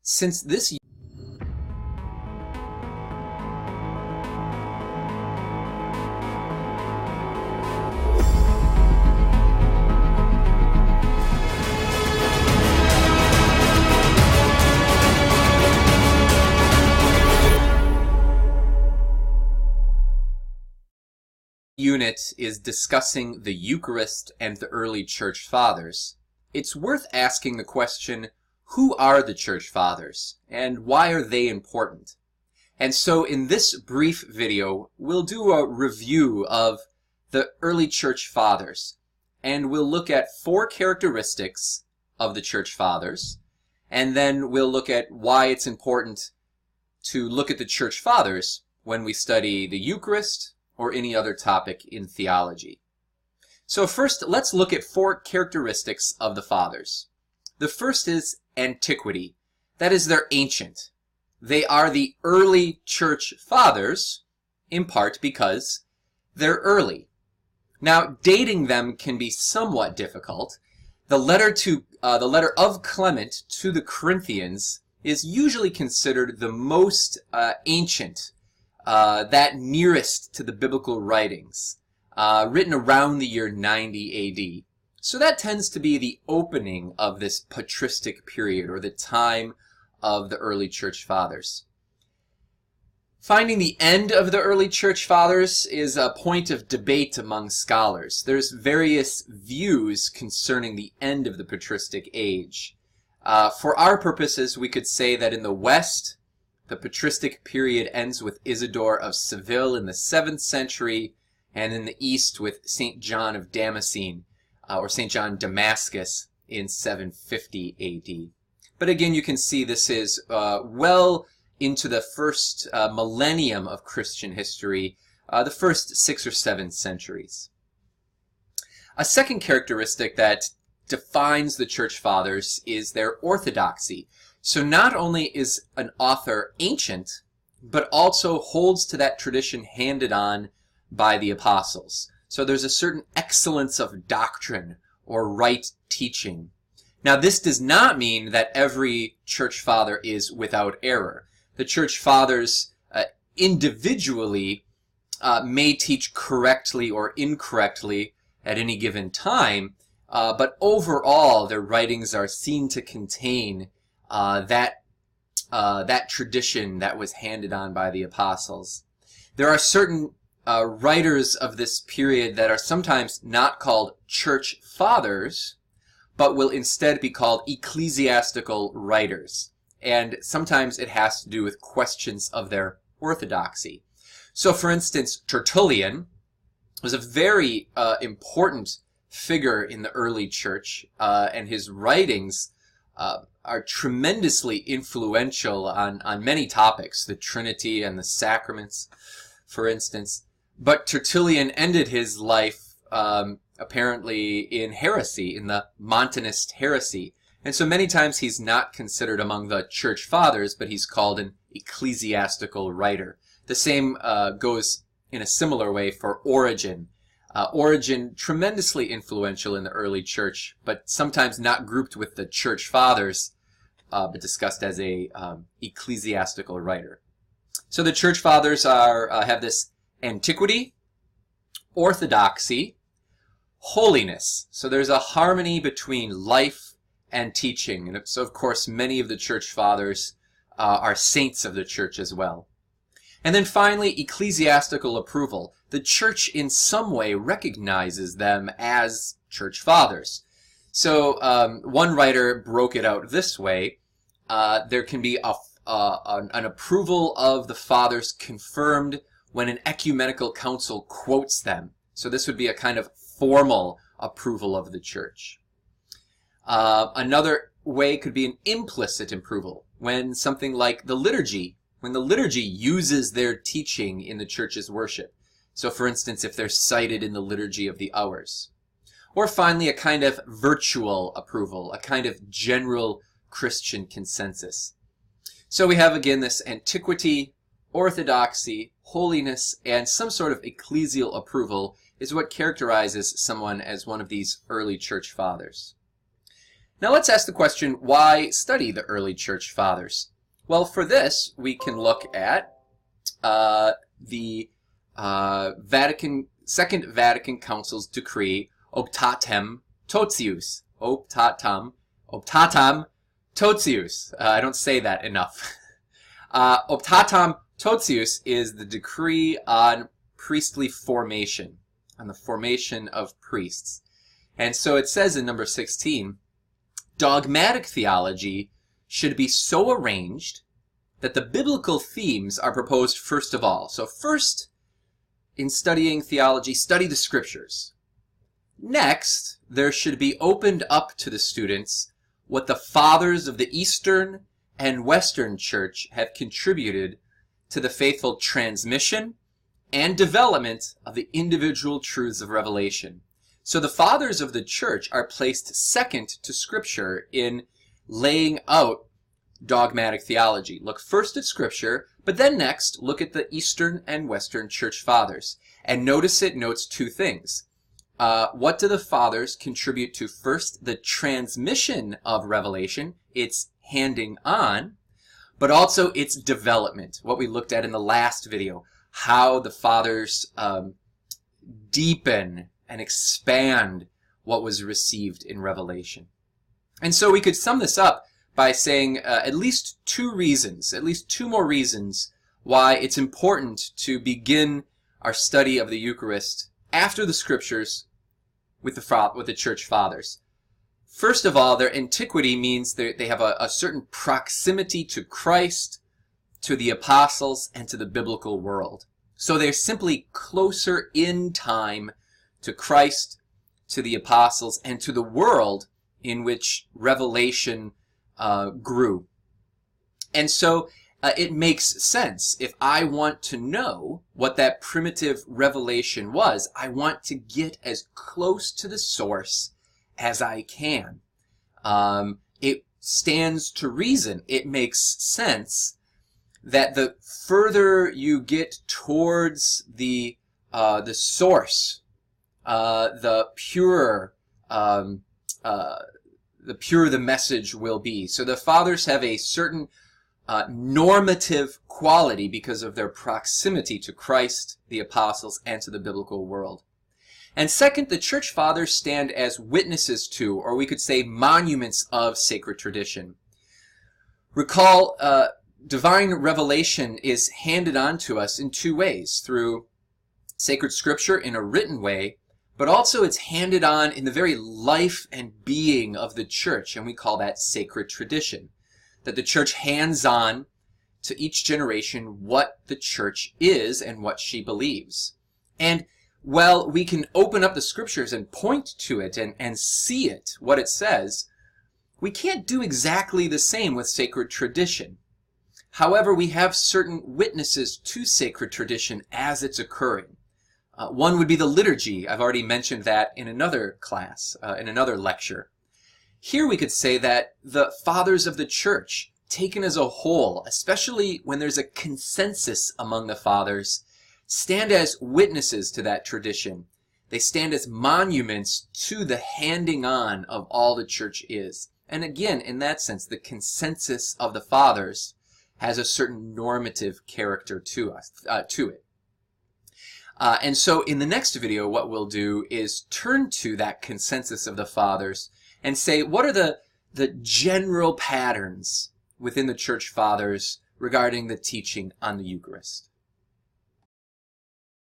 Since this unit is discussing the Eucharist and the early Church Fathers, it's worth asking the question, who are the Church Fathers, and why are they important? And so in this brief video, we'll do a review of the early Church Fathers, and we'll look at 4 characteristics of the Church Fathers, and then we'll look at why it's important to look at the Church Fathers when we study the Eucharist or any other topic in theology. So first, let's look at 4 characteristics of the Fathers. The first is antiquity. That is, they're ancient. They are the early Church Fathers, in part because they're early. Now, dating them can be somewhat difficult. The letter of Clement to the Corinthians is usually considered the most ancient, that nearest to the biblical writings, written around the year 90 AD. So that tends to be the opening of this patristic period, or the time of the early Church Fathers. Finding the end of the early Church Fathers is a point of debate among scholars. There's various views concerning the end of the patristic age. For our purposes, we could say that in the West, the patristic period ends with Isidore of Seville in the 7th century, and in the East with St. John of Damascene, or St. John Damascus in 750 AD. But again, you can see this is well into the first millennium of Christian history, the first 6 or 7 centuries. A second characteristic that defines the Church Fathers is their orthodoxy. So not only is an author ancient, but also holds to that tradition handed on by the apostles. So there's a certain excellence of doctrine or right teaching. Now, this does not mean that every Church Father is without error. The Church Fathers individually may teach correctly or incorrectly at any given time, but overall their writings are seen to contain that tradition that was handed on by the apostles. There are certain writers of this period that are sometimes not called Church Fathers, but will instead be called ecclesiastical writers. And sometimes it has to do with questions of their orthodoxy. So, for instance, Tertullian was a very important figure in the early church, and his writings are tremendously influential on many topics, the Trinity and the sacraments, for instance. But Tertullian ended his life apparently in heresy, in the Montanist heresy. And so many times he's not considered among the Church Fathers, but he's called an ecclesiastical writer. The same goes in a similar way for Origen. Origen, tremendously influential in the early church, but sometimes not grouped with the Church Fathers, but discussed as a ecclesiastical writer. So the Church Fathers have this antiquity, orthodoxy, holiness. So there's a harmony between life and teaching. And so, of course, many of the Church Fathers are saints of the Church as well. And then finally, ecclesiastical approval. The Church in some way recognizes them as Church Fathers. So one writer broke it out this way. There can be an approval of the Fathers confirmed when an ecumenical council quotes them. So this would be a kind of formal approval of the Church. Another way could be an implicit approval, when something like the liturgy, when the liturgy uses their teaching in the Church's worship. So for instance, if they're cited in the Liturgy of the Hours. Or finally, a kind of virtual approval, a kind of general Christian consensus. So we have again this antiquity, orthodoxy, holiness, and some sort of ecclesial approval is what characterizes someone as one of these early Church Fathers. Now let's ask the question, why study the early church fathers? Well, for this, we can look at the Second Vatican Council's decree, Optatem Totius. Optatam Totius. I don't say that enough. Optatam Totius is the decree on priestly formation, on the formation of priests. And so it says in number 16, dogmatic theology should be so arranged that the biblical themes are proposed first of all. So first, in studying theology, study the scriptures. Next, there should be opened up to the students what the fathers of the Eastern and Western Church have contributed to the faithful transmission and development of the individual truths of revelation. So the fathers of the church are placed second to Scripture in laying out dogmatic theology. Look first at Scripture, but then next look at the Eastern and Western Church Fathers. And notice it notes two things. What do the fathers contribute to? First, the transmission of revelation, its handing on, but also its development, what we looked at in the last video, how the fathers deepen and expand what was received in revelation. And so we could sum this up by saying at least two more reasons why it's important to begin our study of the Eucharist after the Scriptures with the Church Fathers. First of all, their antiquity means they have a certain proximity to Christ, to the apostles, and to the biblical world. So they're simply closer in time to Christ, to the apostles, and to the world in which revelation grew. And so it makes sense. If I want to know what that primitive revelation was, I want to get as close to the source as I can. It stands to reason. It makes sense that the further you get towards the source, the purer the message will be. So the fathers have a certain normative quality because of their proximity to Christ, the apostles, and to the biblical world. And second, the church fathers stand as witnesses to, or we could say monuments of, sacred tradition. Recall, divine revelation is handed on to us in two ways, through sacred scripture in a written way, but also it's handed on in the very life and being of the church, and we call that sacred tradition. That the church hands on to each generation what the church is and what she believes. And while we can open up the scriptures and point to it and see it, what it says, we can't do exactly the same with sacred tradition. However, we have certain witnesses to sacred tradition as it's occurring. One would be the liturgy. I've already mentioned that in another class, in another lecture. Here we could say that the fathers of the church, taken as a whole, especially when there's a consensus among the fathers, stand as witnesses to that tradition. They stand as monuments to the handing on of all the church is. And again, in that sense, the consensus of the fathers has a certain normative character to it. And so in the next video, what we'll do is turn to that consensus of the fathers and say, what are the general patterns within the church fathers regarding the teaching on the Eucharist?